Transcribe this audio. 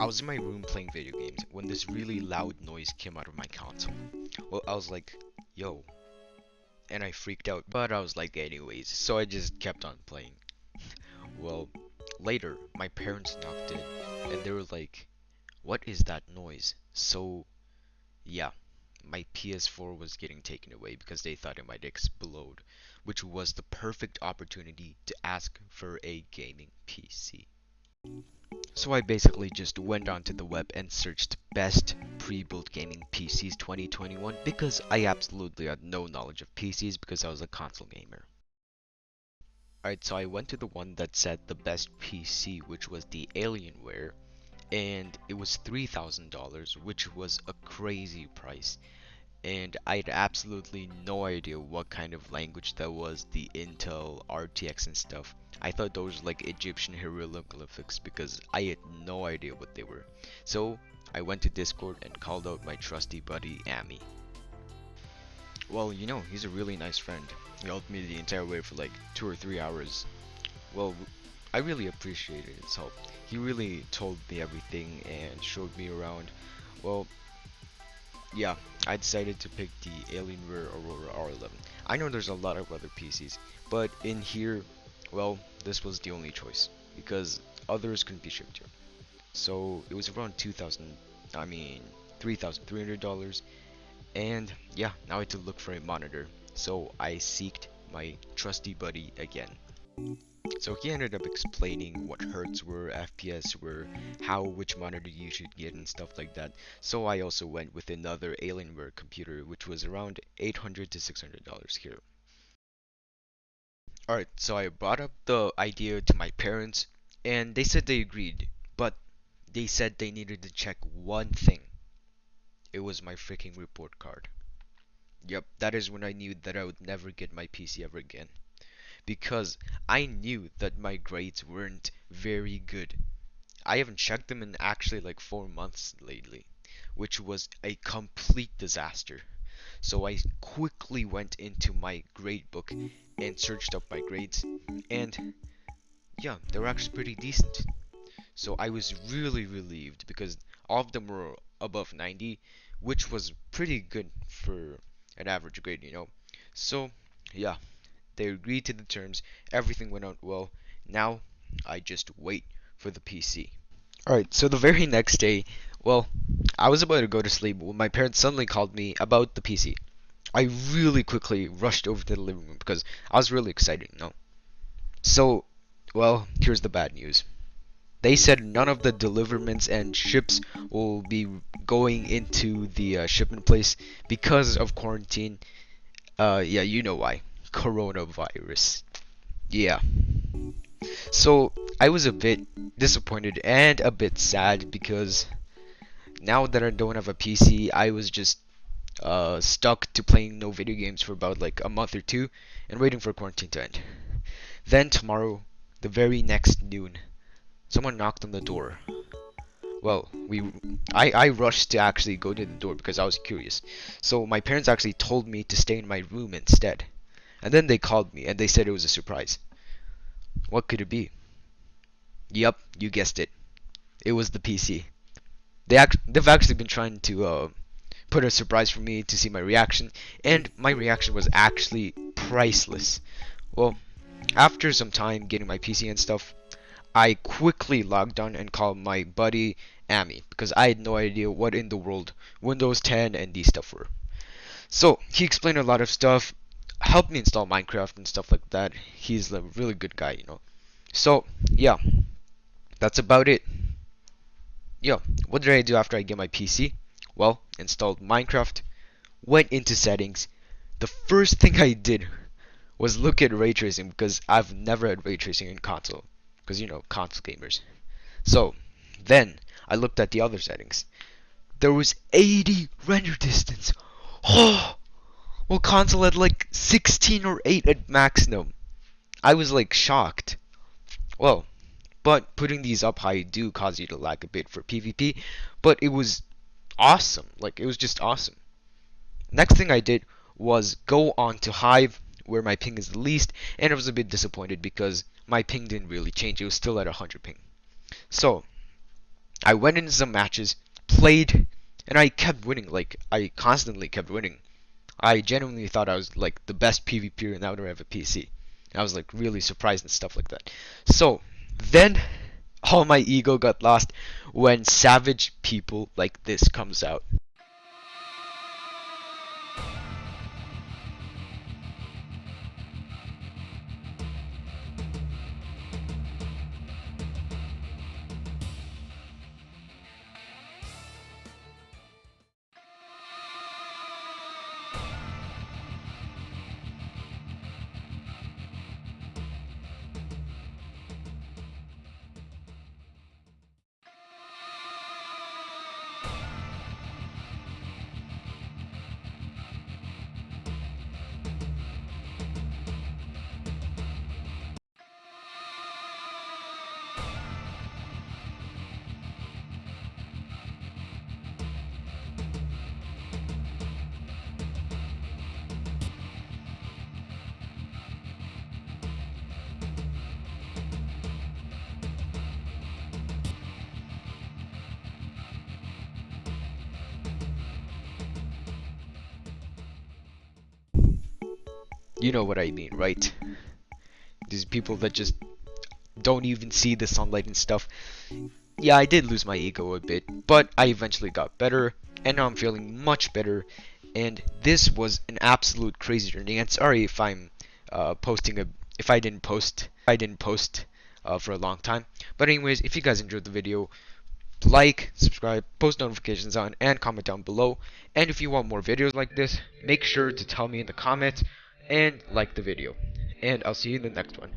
I was in my room playing video games when this really loud noise came out of my console. Well, I was like, yo, and I freaked out, but I was like, anyways, so I just kept on playing. Well, later, my parents knocked in, and they were like, what is that noise? So, yeah, my PS4 was getting taken away because they thought it might explode, which was the perfect opportunity to ask for a gaming PC. So I basically just went onto the web and searched best pre-built gaming PCs 2021 because I absolutely had no knowledge of PCs because I was a console gamer. Alright, so I went to the one that said the best PC, which was the Alienware, and it was $3,000, which was a crazy price. And I had absolutely no idea what kind of language that was, the Intel RTX and stuff. I thought those were like Egyptian hieroglyphics because I had no idea what they were. So I went to Discord and called out my trusty buddy Ami. Well, he's a really nice friend. He helped me the entire way for like 2 or 3 hours. Well, I really appreciated his help. He really told me everything and showed me around. Well, yeah, I decided to pick the Alienware Aurora R11. I know there's a lot of other PCs, but in here, well, this was the only choice because others couldn't be shipped here. So it was around 2,000, I mean, $3,300, and yeah, now I had to look for a monitor. So I seeked my trusty buddy again. So he ended up explaining what hertz were, FPS were, which monitor you should get and stuff like that. So I also went with another Alienware computer, which was around $800 to $600 here. Alright, so I brought up the idea to my parents, and they said they agreed, but they said they needed to check one thing. It was my freaking report card. Yep, that is when I knew that I would never get my PC ever again. Because I knew that my grades weren't very good. I haven't checked them in actually like 4 months lately, which was a complete disaster. So I quickly went into my grade book and searched up my grades, and yeah, they were actually pretty decent. So I was really relieved because all of them were above 90, which was pretty good for an average grade. So yeah, they agreed to the terms, everything went out well. Now I just wait for the PC. Alright, so the very next day, well, I was about to go to sleep when my parents suddenly called me about the PC. I really quickly rushed over to the living room because I was really excited. So, well, here's the bad news. They said none of the deliverments and ships will be going into the shipment place because of quarantine. Yeah, you know why. Coronavirus. Yeah. So I was a bit disappointed and a bit sad because now that I don't have a PC, I was just stuck to playing no video games for about like a month or two and waiting for quarantine to end. Then tomorrow, the very next noon, someone knocked on the door. Well, I rushed to actually go to the door because I was curious. So my parents actually told me to stay in my room instead. And then they called me and they said it was a surprise. What could it be? Yep, you guessed it. It was the PC. They've actually been trying to put a surprise for me to see my reaction, and my reaction was actually priceless. Well, after some time getting my PC and stuff, I quickly logged on and called my buddy Ami because I had no idea what in the world Windows 10 and these stuff were. So he explained a lot of stuff, helped me install Minecraft and stuff like that. He's a really good guy. So yeah, that's about it. Yeah, what did I do after I get my PC? Well, installed Minecraft, went into settings. The first thing I did was look at ray tracing because I've never had ray tracing in console. Because console gamers. So then I looked at the other settings. There was 80 render distance. Oh, well, console had like 16 or 8 at maximum. I was like shocked. Well, but putting these up high do cause you to lag a bit for PvP, but it was awesome. Like, it was just awesome. Next thing I did was go on to Hive, where my ping is the least, and I was a bit disappointed because my ping didn't really change. It was still at 100 ping. So, I went into some matches, played, and I kept winning. Like, I constantly kept winning. I genuinely thought I was like the best PvPer in Outer Ever PC. I was like really surprised and stuff like that. So then all my ego got lost when savage people like this comes out. You know what I mean, right? These people that just don't even see the sunlight and stuff. Yeah, I did lose my ego a bit, but I eventually got better, and now I'm feeling much better. And this was an absolute crazy journey. And sorry if I'm posting a if I didn't post for a long time. But anyways, if you guys enjoyed the video, like, subscribe, post notifications on, and comment down below. And if you want more videos like this, make sure to tell me in the comments and like the video. And I'll see you in the next one.